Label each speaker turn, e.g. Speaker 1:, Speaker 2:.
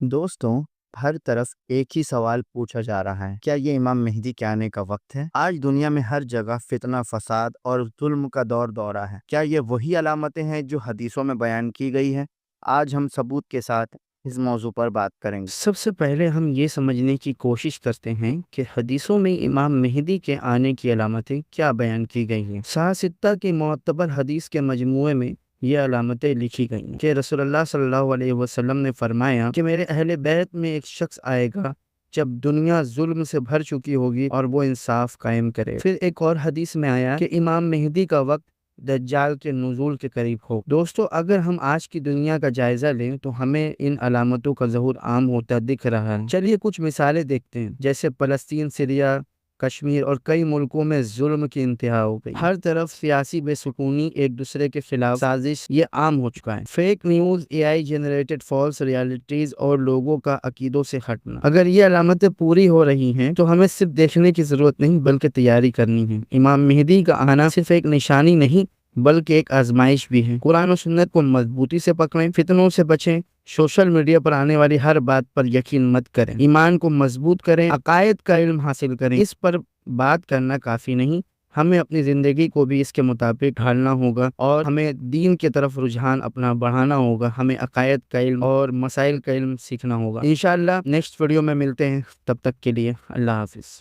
Speaker 1: دوستوں، ہر طرف ایک ہی سوال پوچھا جا رہا ہے: کیا یہ امام مہدی کے آنے کا وقت ہے؟ آج دنیا میں ہر جگہ فتنہ، فساد اور ظلم کا دور دورہ ہے۔ کیا یہ وہی علامتیں ہیں جو حدیثوں میں بیان کی گئی ہیں؟ آج ہم ثبوت کے ساتھ اس موضوع پر بات کریں گے۔
Speaker 2: سب سے پہلے ہم یہ سمجھنے کی کوشش کرتے ہیں کہ حدیثوں میں امام مہدی کے آنے کی علامتیں کیا بیان کی گئی ہیں۔ صحاح ستہ کی معتبر حدیث کے مجموعے میں یہ علامتیں لکھی گئی ہیں کہ رسول اللہ صلی اللہ علیہ وسلم نے فرمایا کہ میرے اہل بیت میں ایک شخص آئے گا جب دنیا ظلم سے بھر چکی ہوگی اور وہ انصاف قائم کرے۔ پھر ایک اور حدیث میں آیا کہ امام مہدی کا وقت دجال کے نزول کے قریب ہو۔ دوستو، اگر ہم آج کی دنیا کا جائزہ لیں تو ہمیں ان علامتوں کا ظہور عام ہوتا دکھ رہا ہے۔ چلیے کچھ مثالیں دیکھتے ہیں، جیسے فلسطین، سیریا، کشمیر اور کئی ملکوں میں ظلم کی انتہا ہو گئی۔ ہر طرف سیاسی بے سکونی، ایک دوسرے کے خلاف سازش، یہ عام ہو چکا ہے۔ فیک نیوز، اے آئی جنریٹڈ فالس ریالٹیز اور لوگوں کا عقیدوں سے ہٹنا۔ اگر یہ علامتیں پوری ہو رہی ہیں تو ہمیں صرف دیکھنے کی ضرورت نہیں بلکہ تیاری کرنی ہے۔ امام مہدی کا آنا صرف ایک نشانی نہیں بلکہ ایک آزمائش بھی ہے۔ قرآن و سنت کو مضبوطی سے پکڑیں، فتنوں سے بچیں، سوشل میڈیا پر آنے والی ہر بات پر یقین مت کریں، ایمان کو مضبوط کریں، عقائد کا علم حاصل کریں۔ اس پر بات کرنا کافی نہیں، ہمیں اپنی زندگی کو بھی اس کے مطابق ڈھالنا ہوگا اور ہمیں دین کی طرف رجحان اپنا بڑھانا ہوگا۔ ہمیں عقائد کا علم اور مسائل کا علم سیکھنا ہوگا۔ انشاءاللہ نیکسٹ ویڈیو میں ملتے ہیں، تب تک کے لیے اللہ حافظ۔